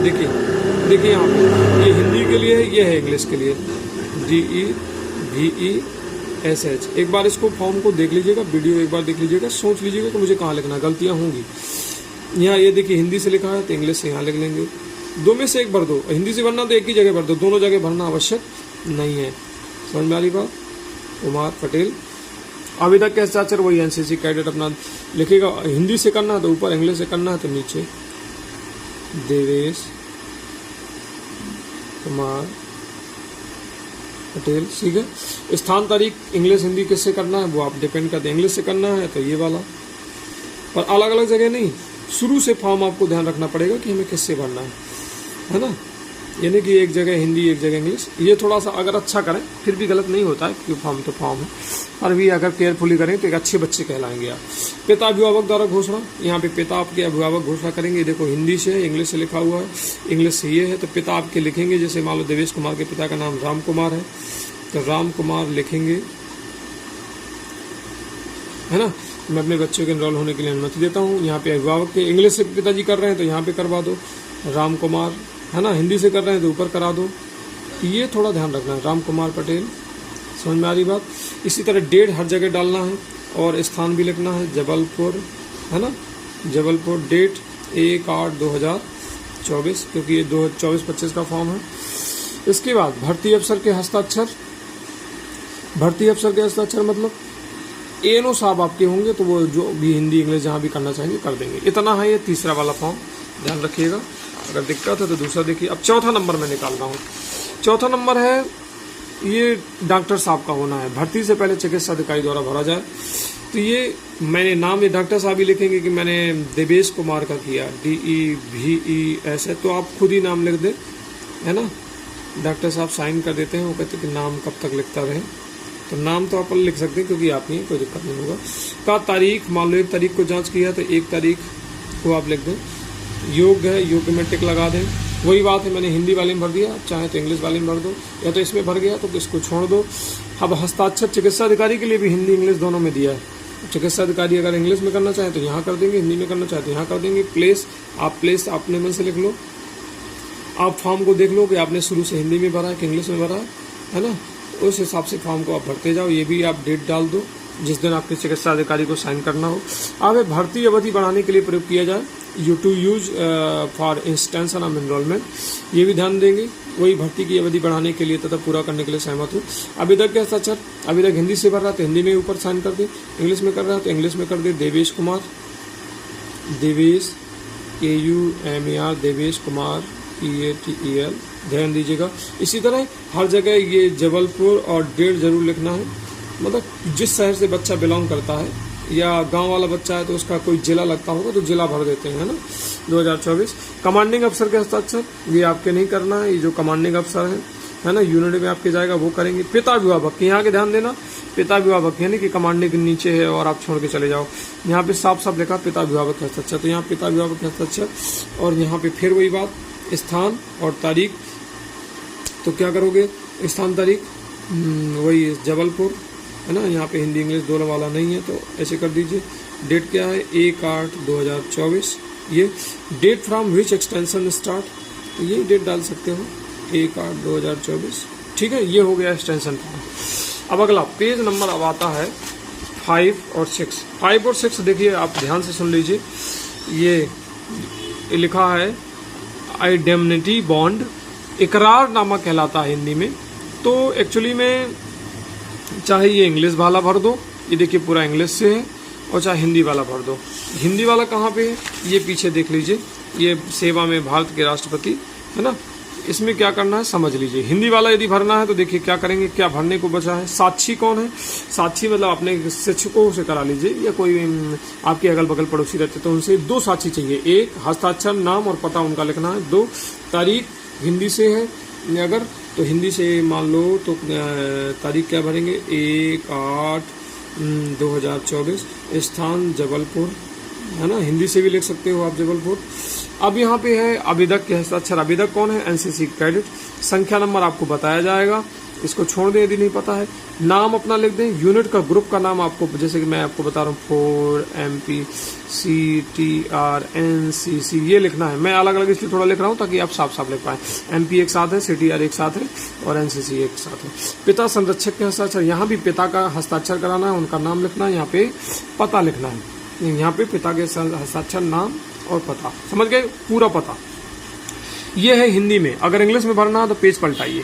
देखिए यहाँ पे ये हिंदी के लिए है, ये है इंग्लिश के लिए, DEVESS। एक बार इसको फॉर्म को देख लीजिएगा, वीडियो एक बार देख लीजिएगा, सोच लीजिएगा कि मुझे कहाँ लिखना, गलतियाँ होंगी। यहाँ ये देखिए हिंदी से लिखा है तो इंग्लिश से यहाँ लिख लेंगे, दो में से एक भर दो। हिंदी से भरना तो एक ही जगह भर दो, दोनों जगह भरना आवश्यक नहीं है। समझ में आ रही बात। कुमार पटेल, आवेदक के हस्ताक्षर वही एनसीसी कैडेट अपना लिखेगा। हिंदी से करना है तो ऊपर, इंग्लिश से करना है तो नीचे, देवेश कुमार पटेल, ठीक है। स्थान तारीख इंग्लिश हिंदी किससे करना है वो आप डिपेंड करते हैं, इंग्लिश से करना है तो ये वाला, पर अलग अलग जगह नहीं। शुरू से फॉर्म आपको ध्यान रखना पड़ेगा कि हमें किससे भरना है ना। यानी कि एक जगह हिंदी एक जगह इंग्लिश, ये थोड़ा सा अगर अच्छा करें फिर भी गलत नहीं होता है, क्योंकि फॉर्म तो फॉर्म है, पर भी अगर केयरफुली करें तो एक अच्छे बच्चे कहलाएंगे आप। पिता अभिभावक द्वारा घोषणा, यहाँ पे पिता आपके अभिभावक घोषणा करेंगे। देखो हिंदी से है, इंग्लिश से लिखा हुआ है, इंग्लिश से ये है, तो पिता आपके लिखेंगे। जैसे मान लो देवेश कुमार के पिता का नाम राम कुमार है तो राम कुमार लिखेंगे, है ना। मैं अपने बच्चों के एनरोल होने के लिए अनुमति देता हूँ। यहाँ पे अभिभावक के इंग्लिश से पिताजी कर रहे हैं तो यहाँ पे करवा दो राम कुमार, है ना। हिंदी से कर रहे हैं तो ऊपर करा दो, ये थोड़ा ध्यान रखना है, राम कुमार पटेल। समझ में आ रही बात। इसी तरह डेट हर जगह डालना है और स्थान भी लिखना है, जबलपुर, है ना, जबलपुर। डेट 1/8/2024, क्योंकि ये 24-25 का फॉर्म है। इसके बाद भर्ती अफसर के हस्ताक्षर, भर्ती अफसर के हस्ताक्षर मतलब एएनओ साहब आपके होंगे, तो वो जो भी हिंदी इंग्लिश जहाँ भी करना चाहेंगे कर देंगे। इतना है ये तीसरा वाला फॉर्म, ध्यान रखिएगा। अगर दिक्कत है तो दूसरा देखिए। अब चौथा नंबर मैं निकाल रहा हूँ। चौथा नंबर है, ये डॉक्टर साहब का होना है। भर्ती से पहले चिकित्सा अधिकारी द्वारा भरा जाए, तो ये मैंने नाम ये डॉक्टर साहब ही लिखेंगे कि मैंने देवेश कुमार का किया, DEVESS, तो आप खुद ही नाम लिख दे, है ना। डॉक्टर साहब साइन कर देते हैं, वो कहते हैं कि नाम कब तक लिखता रहे, तो नाम तो आप लिख सकते हैं क्योंकि आप नहीं, कोई दिक्कत नहीं होगा। का तारीख, मान लो 1 तारीख को जांच किया तो 1 तारीख को आप लिख दें। योग्य है, योग्य में टिक लगा दें। वही बात है, मैंने हिंदी वाले में भर दिया, चाहे तो इंग्लिश वाले में भर दो, या तो इसमें भर गया तो इसको छोड़ दो। अब हस्ताक्षर चिकित्सा अधिकारी के लिए भी हिंदी इंग्लिश दोनों में दिया है। चिकित्सा अधिकारी अगर इंग्लिश में करना चाहे तो यहाँ कर देंगे, हिंदी में करना चाहे तो यहाँ कर देंगे। प्लेस, आप प्लेस अपने मन से लिख लो। आप फॉर्म को देख लो कि आपने शुरू से हिंदी में भरा है कि इंग्लिश में भरा है ना, उस हिसाब से फॉर्म को आप भरते जाओ। ये भी आप डेट डाल दो जिस दिन आपके चिकित्सा अधिकारी को साइन करना हो। अब भर्ती अवधि बढ़ाने के लिए प्रयोग किया जाए, to use for extension of enrolment, ये भी ध्यान देंगे। वही भर्ती की अवधि बढ़ाने के लिए तथा पूरा करने के लिए सहमत हो। आवेदक के हस्ताक्षर, आवेदक हिंदी से भर रहा है तो हिंदी में ऊपर साइन कर दे, इंग्लिश में कर रहा है तो इंग्लिश में कर दे। देवेश कुमार, देवेश KUMAR, देवेश कुमार PATEL, ध्यान दीजिएगा। इसी तरह हर जगह ये जबलपुर और डेट जरूर लिखना है, मतलब जिस शहर से बच्चा बिलोंग करता है या गांव वाला बच्चा है तो उसका कोई जिला लगता होगा तो जिला भर देते हैं, है ना। 2024 कमांडिंग अफसर के हस्ताक्षर, ये आपके नहीं करना है, ये जो कमांडिंग अफसर है ना, यूनिट में आपके जाएगा वो करेंगे। पिता अभिभावक, यहाँ के ध्यान देना, पिता अभिभावक यानी कि कमांडिंग के नीचे है और आप छोड़ के चले जाओ, यहाँ पे साफ साफ लिखा पिता अभिभावक के हस्ताक्षर, तो यहाँ पिता अभिभावक के हस्ताक्षर। और यहाँ पे फिर वही बात, स्थान और तारीख, तो क्या करोगे, स्थान तारीख वही जबलपुर, है ना। यहाँ पे हिंदी इंग्लिश दोनों वाला नहीं है तो ऐसे कर दीजिए। डेट क्या है, 1/8/2024। ये date from which extension start, तो ये डेट डाल सकते हो, 1/8/2024, ठीक है। ये हो गया एक्सटेंशन फॉर्म। अब अगला पेज नंबर अब आता है 5 और 6। 5 और 6 देखिए, आप ध्यान से सुन लीजिए। ये लिखा है आइडेमनिटी बॉन्ड, इकरारनामा कहलाता है हिंदी में। तो एक्चुअली में चाहे ये इंग्लिश वाला भर दो, ये देखिए पूरा इंग्लिश से है, और चाहे हिंदी वाला भर दो। हिंदी वाला कहाँ पे है, ये पीछे देख लीजिए, ये सेवा में भारत के राष्ट्रपति, है ना। इसमें क्या करना है समझ लीजिए। हिंदी वाला यदि भरना है तो देखिए क्या करेंगे, क्या भरने को बचा है। साक्षी कौन है, साक्षी मतलब अपने शिक्षकों से करा लीजिए, या कोई आपके अगल बगल पड़ोसी रहते तो उनसे 2 साक्षी चाहिए। 1 हस्ताक्षर, नाम और पता उनका लिखना है। 2 तारीख, हिंदी से है अगर तो हिंदी से मान लो तो तारीख क्या भरेंगे, 1/8/2024। स्थान जबलपुर, है ना, हिंदी से भी लिख सकते हो आप जबलपुर। अब यहाँ पे है आवेदक के हस्ताक्षर, आवेदक कौन है, एनसीसी कैडेट। संख्या नंबर आपको बताया जाएगा, इसको छोड़ दें यदि नहीं पता है। नाम अपना लिख दें, यूनिट का ग्रुप का नाम आपको, जैसे कि मैं आपको बता रहा हूँ 4MPCTRNCC ये लिखना है। मैं अलग अलग इसलिए थोड़ा लिख रहा हूँ ताकि आप साफ साफ लिख पाए। MP एक साथ है, CTR एक साथ है और NCC एक साथ है। पिता संरक्षक के हस्ताक्षर, यहाँ भी पिता का हस्ताक्षर कराना है, उनका नाम लिखना है, यहाँ पे पता लिखना है। यहाँ पे पिता के हस्ताक्षर, नाम और पता, समझ गए, पूरा पता। ये है हिंदी में। अगर इंग्लिश में भरना है तो पेज पलटाइए।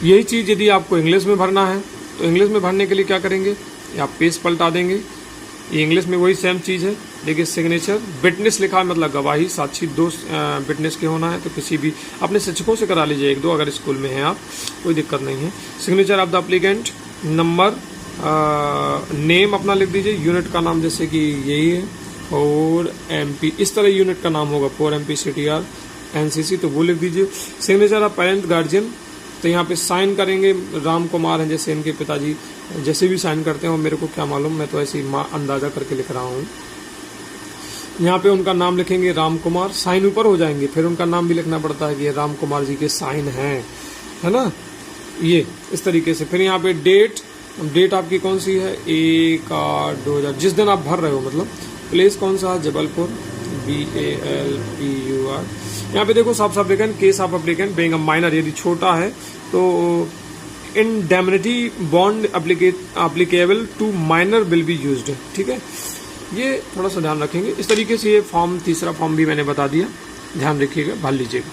यही चीज यदि आपको इंग्लिश में भरना है तो इंग्लिश में भरने के लिए क्या करेंगे, आप पेज पलटा देंगे। ये इंग्लिश में वही सेम चीज है। देखिए सिग्नेचर, विटनेस लिखा है मतलब गवाही, साक्षी 2 विटनेस के होना है, तो किसी भी अपने शिक्षकों से करा लीजिए 1-2, अगर स्कूल में है आप, कोई दिक्कत नहीं है। Signature of the applicant, number, name अपना लिख दीजिए, यूनिट का नाम जैसे कि यही है 4MP, इस तरह यूनिट का नाम होगा 4MPCTRNCC, तो वो लिख दीजिए। सिग्नेचर ऑफ पेरेंट गार्जियन, तो यहाँ पे साइन करेंगे, राम कुमार हैं जैसे इनके पिताजी, जैसे भी साइन करते हैं मेरे को क्या मालूम, मैं तो ऐसे ही अंदाजा करके लिख रहा हूँ। यहाँ पे उनका नाम लिखेंगे राम कुमार, साइन ऊपर हो जाएंगे, फिर उनका नाम भी लिखना पड़ता है कि ये राम कुमार जी के साइन हैं, है ना, ये इस तरीके से। फिर यहाँ पे डेट आपकी कौन सी है, 1/8/2000, जिस दिन आप भर रहे हो मतलब। प्लेस कौन सा है, जबलपुर, BALPUR। यहाँ पे देखो साफ साफ लिखा है, case of applicant being a minor, यदि छोटा है तो indemnity bond applicable to minor will be used, ठीक है। ये थोड़ा सा ध्यान रखेंगे। इस तरीके से ये फॉर्म, तीसरा फॉर्म भी मैंने बता दिया, ध्यान रखिएगा, भर लीजिएगा।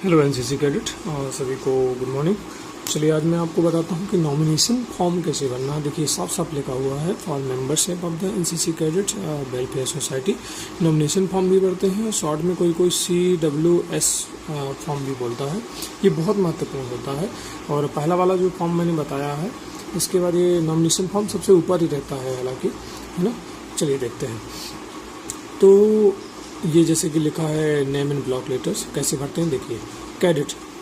हेलो एनसीसी कैडेट और सभी को गुड मॉर्निंग। चलिए आज मैं आपको बताता हूँ कि नॉमिनेशन फॉर्म कैसे भरना है। देखिए साफ साफ लिखा हुआ है, for membership of the NCC cadet welfare society. Nomination form भी भरते हैं और शॉर्ट में कोई CWS फॉर्म भी बोलता है। ये बहुत महत्वपूर्ण होता है। और पहला वाला जो फॉर्म मैंने बताया है, इसके बाद ये नॉमिनेशन फॉर्म सबसे ऊपर ही रहता है हालांकि, है ना। चलिए देखते हैं। तो ये जैसे कि लिखा है नेम एंड ब्लॉक लेटर्स, कैसे भरते हैं देखिए।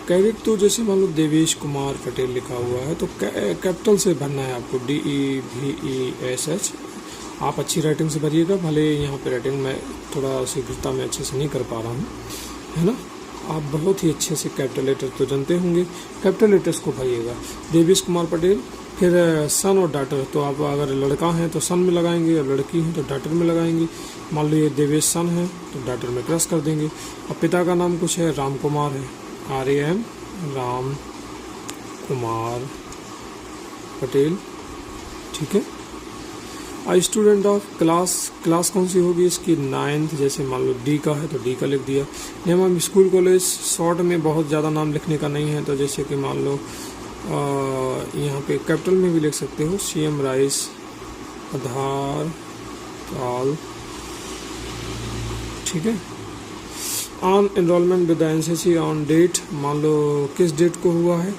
कैडेट तो जैसे मान लो देवेश कुमार पटेल लिखा हुआ है तो कैपिटल से भरना है आपको, DEVESH। आप अच्छी राइटिंग से भरिएगा, भले यहाँ पे राइटिंग में थोड़ा शीघ्रता में अच्छे से नहीं कर पा रहा हूँ, है ना। आप बहुत ही अच्छे से कैपिटल लेटर तो जानते होंगे, कैपिटल लेटर्स को भरिएगा। देवेश कुमार पटेल, फिर सन और डॉटर, तो आप अगर लड़का हैं तो सन में लगाएंगे और लड़की हैं तो डॉटर में लगाएंगे। मान लो ये देवेश सन है तो डॉटर में क्रॉस कर देंगे। अब पिता का नाम कुछ है, राम कुमार है, RAM राम कुमार पटेल, ठीक है। आई स्टूडेंट ऑफ क्लास कौन सी होगी इसकी, 9th, जैसे मान लो D का है तो D का लिख दिया। Name of school college, short में बहुत ज़्यादा नाम लिखने का नहीं है, तो जैसे कि मान लो यहाँ पे कैपिटल में भी लिख सकते हो, CM राइस, आधार काल, ठीक है। On enrolment with the NCC on date, मान लो किस डेट को हुआ है,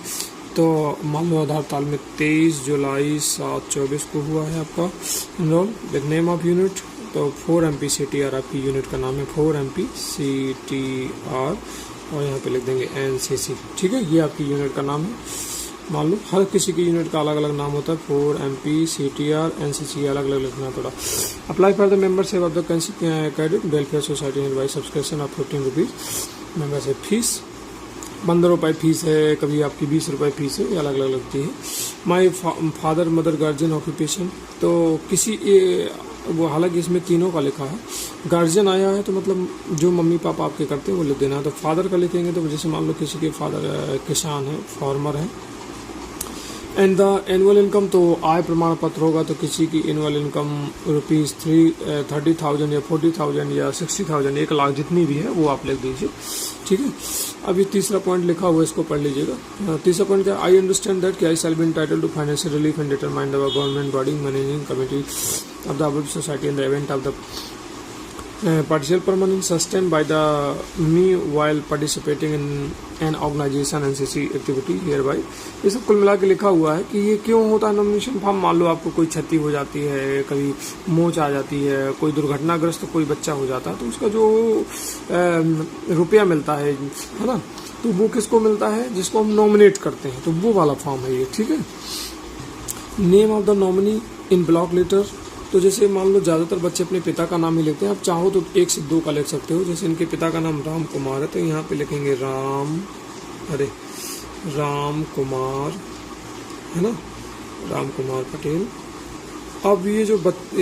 तो मान लो आधार ताल में 23 जुलाई 7/24 को हुआ है आपका enrol with name of unit. तो 4 MP CTR आपकी यूनिट का नाम है, 4 MP CTR, और यहाँ पे लिख देंगे NCC। ठीक है, ये आपकी यूनिट का नाम है। मान लो हर किसी की यूनिट का अलग अलग नाम होता है, 4 MP CTR NCC अलग अलग लिखना पड़ा। Apply for the membership of the credit welfare society and by subscription of 15 rupees. Membership fees 15 रुपये फीस है, कभी आपकी 20 रुपये फीस है, ये अलग अलग लगती है। My father mother guardian occupation, तो किसी वो हालांकि इसमें तीनों का लिखा है। गार्जियन आया है तो मतलब जो मम्मी पापा आपके करते हैं वो लिख देना है। तो फादर का लिखेंगे तो जैसे मान लो किसी के फादर किसान है, फार्मर है। एंड द एनुअल इनकम, तो आय प्रमाण पत्र होगा तो किसी की एनुअल इनकम ₹30,000 या 40,000 या 60,000, 1 लाख जितनी भी है वो आप लिख दीजिए। ठीक है, अभी तीसरा पॉइंट लिखा हुआ है, इसको पढ़ लीजिएगा। तीसरा पॉइंट क्या, I understand that I shall be entitled to financial relief and determined by government body managing committee of the above society in the event of the partial permanent sustained by the me while participating in an organization NCC activity hereby। ये सब कुल मिला के लिखा हुआ है कि ये क्यों होता है नॉमिनेशन फॉर्म। मान लो आपको कोई क्षति हो जाती है, कभी मोच आ जाती है, कोई दुर्घटनाग्रस्त कोई बच्चा हो जाता है, तो उसका जो रुपया मिलता है ना, तो वो किसको मिलता है, जिसको हम नॉमिनेट करते हैं, तो वो वाला फॉर्म है ये। ठीक है, name of the nominee in block letter, तो जैसे मान लो ज़्यादातर बच्चे अपने पिता का नाम ही लिखते हैं, आप चाहो तो 1 से 2 का लिख सकते हो। जैसे इनके पिता का नाम राम कुमार है तो यहाँ पे लिखेंगे राम कुमार, है ना, राम कुमार पटेल। अब ये जो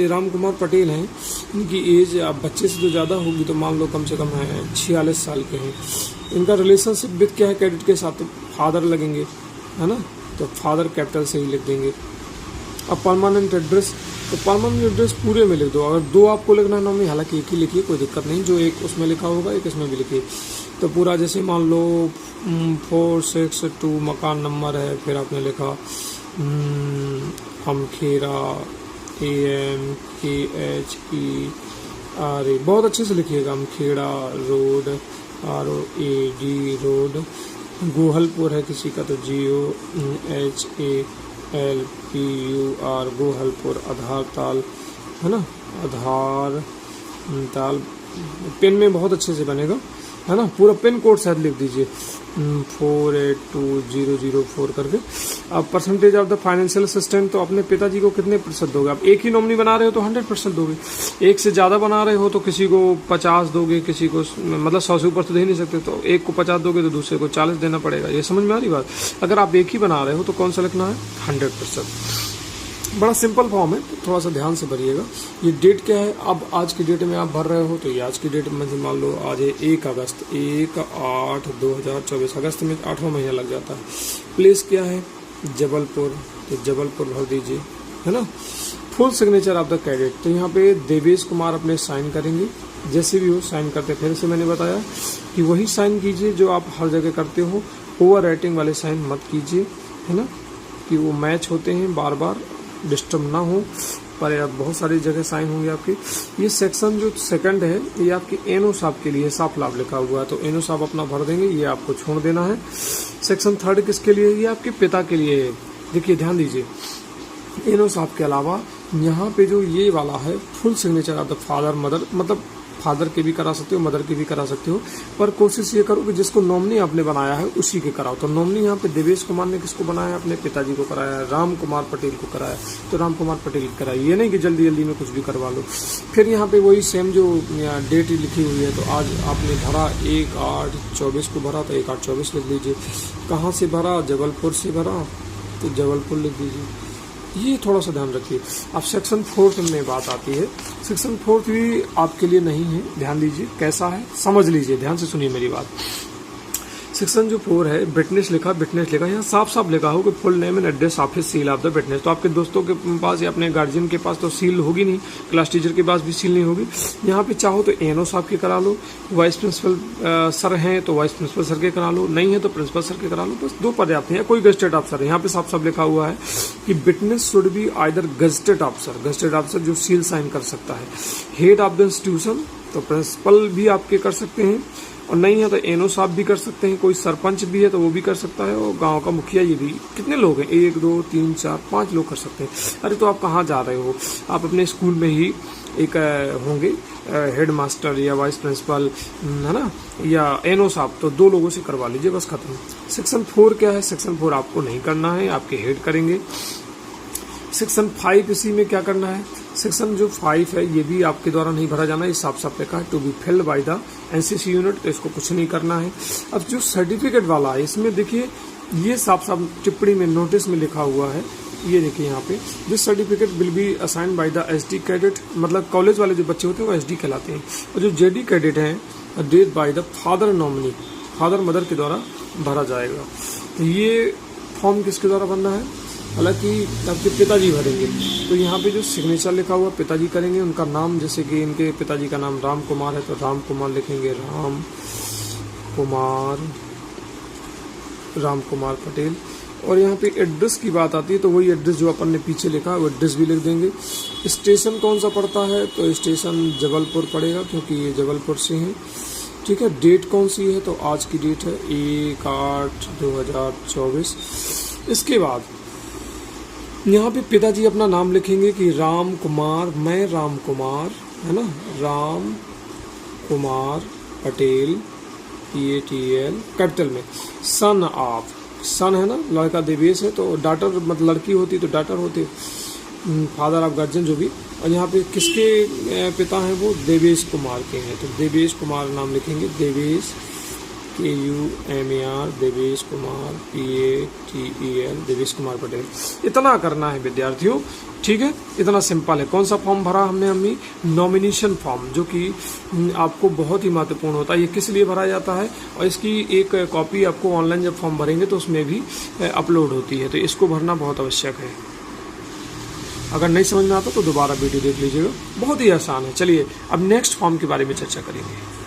राम कुमार पटेल हैं, इनकी एज आप बच्चे से तो ज़्यादा होगी, तो मान लो कम से कम है 46 साल के हैं। इनका रिलेशनशिप विद क्या है कैडेट के साथ, तो फादर लगेंगे, है ना, तो फादर कैपिटल से ही लिख देंगे। अब परमानेंट एड्रेस, तो परमानेंट एड्रेस पूरे में लिख दो। अगर 2 आपको लिखना है नॉमिनी, हालांकि एक ही लिखिए, कोई दिक्कत नहीं, जो एक उसमें लिखा होगा एक इसमें भी लिखिए। तो पूरा जैसे मान लो 462 मकान नंबर है, फिर आपने लिखा अमखेड़ा AMKHERA, बहुत अच्छे से लिखिएगा, Amkheda road ROAD road. Gohalpur है किसी का तो GOHALPUR गोहलपुर। आधार ताल, है ना, आधार ताल पेन में बहुत अच्छे से बनेगा, है ना, पूरा पिन कोड शायद लिख दीजिए 482004 करके। अब percentage of the financial assistant, तो अपने पिताजी को कितने प्रतिशत दोगे आप। एक ही नॉमिनी बना रहे हो तो 100% दोगे, एक से ज़्यादा बना रहे हो तो किसी को 50 दोगे, किसी को मतलब 100 से ऊपर तो दे नहीं सकते, तो एक को 50 दोगे तो दूसरे को 40 देना पड़ेगा। ये समझ में आ रही बात। अगर आप एक ही बना रहे हो तो कौन सा लिखना है, 100%। बड़ा सिंपल फॉर्म है, तो थोड़ा सा ध्यान से भरिएगा। ये डेट क्या है, अब आज की डेट में आप भर रहे हो तो ये आज की डेट में मान लो आज है 1 अगस्त, 1/8/2024, अगस्त में 8वां महीना लग जाता है। प्लेस क्या है, जबलपुर, तो जबलपुर भर दीजिए, है ना। Full signature of the cadet, तो यहाँ पे देवेश कुमार अपने साइन करेंगे, जैसे भी हो साइन करते। फिर से मैंने बताया कि वही साइन कीजिए जो आप हर जगह करते हो, ओवर राइटिंग वाले साइन मत कीजिए, है ना, कि वो मैच होते हैं, बार बार डिस्टर्ब ना हो। पर अब बहुत सारी जगह साइन होंगे आपकी। ये सेक्शन जो सेकंड है ये आपकी एनओ साहब के लिए, साफ लाभ लिखा हुआ है, तो एनओ साहब अपना भर देंगे, ये आपको छोड़ देना है। सेक्शन थर्ड किसके लिए, ये आपके पिता के लिए है। देखिए ध्यान दीजिए, एनओ साहब के अलावा यहाँ पे जो ये वाला है full signature of the father mother, मतलब फादर के भी करा सकते हो, मदर के भी करा सकते हो, पर कोशिश ये करो कि जिसको नॉमिनी आपने बनाया है उसी के कराओ। तो नॉमिनी यहाँ पे देवेश कुमार ने किसको बनाया, अपने पिताजी को कराया है, राम कुमार पटेल को कराया, तो राम कुमार पटेल कराया। ये नहीं कि जल्दी जल्दी में कुछ भी करवा लो। फिर यहाँ पे वही सेम जो डेट लिखी हुई है, तो आज आपने भरा 1/8/24 को भरा, तो 1/8/24 लिख लीजिए। कहाँ से भरा, जबलपुर से भरा, तो जबलपुर लिख दीजिए। ये थोड़ा सा ध्यान रखिए। अब सेक्शन 4 में बात आती है, सेक्शन 4 भी आपके लिए नहीं है, ध्यान दीजिए कैसा है, समझ लीजिए, ध्यान से सुनिए मेरी बात। सेक्शन जो 4 है, विटनेस लिखा, यहाँ साफ साफ लिखा हो कि full name and address office seal of the witness. तो आपके दोस्तों के पास या अपने गार्जियन के पास तो सील होगी नहीं, क्लास टीचर के पास भी सील नहीं होगी। यहाँ पे चाहो तो एनओ साहब के करा लो, वाइस प्रिंसिपल सर हैं तो वाइस प्रिंसिपल सर के करा लो, नहीं है तो प्रिंसिपल सर के करा लो, बस 2 पर्याप्त हैं। कोई गजेटेड ऑफिसर है, यहाँ पे साफ साफ लिखा हुआ है कि witness should be either gazetted officer जो सील साइन कर सकता है। हेड ऑफ द इंस्टीट्यूशन, तो प्रिंसिपल भी आपके कर सकते हैं, और नहीं है तो एनओ साहब भी कर सकते हैं, कोई सरपंच भी है तो वो भी कर सकता है, और गांव का मुखिया ये भी। कितने लोग हैं? 1 2 3 4 5 लोग कर सकते हैं। अरे तो आप कहाँ जा रहे हो? आप अपने स्कूल में ही एक होंगे हेड मास्टर या वाइस प्रिंसिपल, है ना, या एनओ साहब, तो 2 लोगों से करवा लीजिए, बस खत्म। सेक्शन 4 क्या है? सेक्शन 4 आपको नहीं करना है, आपके हेड करेंगे। सेक्शन 5 इसी में क्या करना है? सेक्शन जो 5 है ये भी आपके द्वारा नहीं भरा जाना है, ये साफ साफ लिखा है to be filled by the NCC unit, तो इसको कुछ नहीं करना है। अब जो सर्टिफिकेट वाला है इसमें देखिए ये साफ साफ टिप्पणी में नोटिस में लिखा हुआ है, ये देखिए यहाँ पे, this certificate will be assigned by the SD cadet, मतलब कॉलेज वाले जो बच्चे होते हैं वो एसडी कहलाते हैं, और जो जेडी कैडेट हैं date by the father nominee, father mother के द्वारा भरा जाएगा। तो ये फॉर्म किसके द्वारा बनना है? हालांकि आपके पिताजी भरेंगे, तो यहाँ पे जो सिग्नेचर लिखा हुआ पिताजी करेंगे, उनका नाम, जैसे कि इनके पिताजी का नाम राम कुमार है तो राम कुमार लिखेंगे, राम कुमार पटेल। और यहाँ पे एड्रेस की बात आती है तो वही एड्रेस जो अपन ने पीछे लिखा है वो एड्रेस भी लिख देंगे। स्टेशन कौन सा पड़ता है? तो स्टेशन जबलपुर पड़ेगा, क्योंकि ये जबलपुर से हैं। ठीक है, डेट कौन सी है? तो आज की डेट है 1/8/2024। इसके बाद यहाँ पे पिताजी अपना नाम लिखेंगे कि राम कुमार, मैं राम कुमार, है ना, राम कुमार पटेल, PATL कैपिटल में, सन ऑफ, सन है ना, लड़का देवेश है, तो डॉटर मतलब लड़की होती तो डॉटर होते, फादर ऑफ गार्जियन जो भी। और यहाँ पे किसके पिता हैं? वो देवेश कुमार के हैं, तो देवेश कुमार नाम लिखेंगे, देवेश KUMAR, देवेश कुमार, PATEL, देवेश कुमार पटेल। इतना करना है विद्यार्थियों, ठीक है, इतना सिंपल है। कौन सा फॉर्म भरा हमने? अम्मी नॉमिनेशन फॉर्म, जो कि आपको बहुत ही महत्वपूर्ण होता है। ये किस लिए भरा जाता है? और इसकी एक कॉपी आपको ऑनलाइन जब फॉर्म भरेंगे तो उसमें भी अपलोड होती है, तो इसको भरना बहुत आवश्यक है। अगर नहीं समझ में आता तो दोबारा वीडियो देख लीजिएगा, बहुत ही आसान है। चलिए अब नेक्स्ट फॉर्म के बारे में चर्चा करेंगे।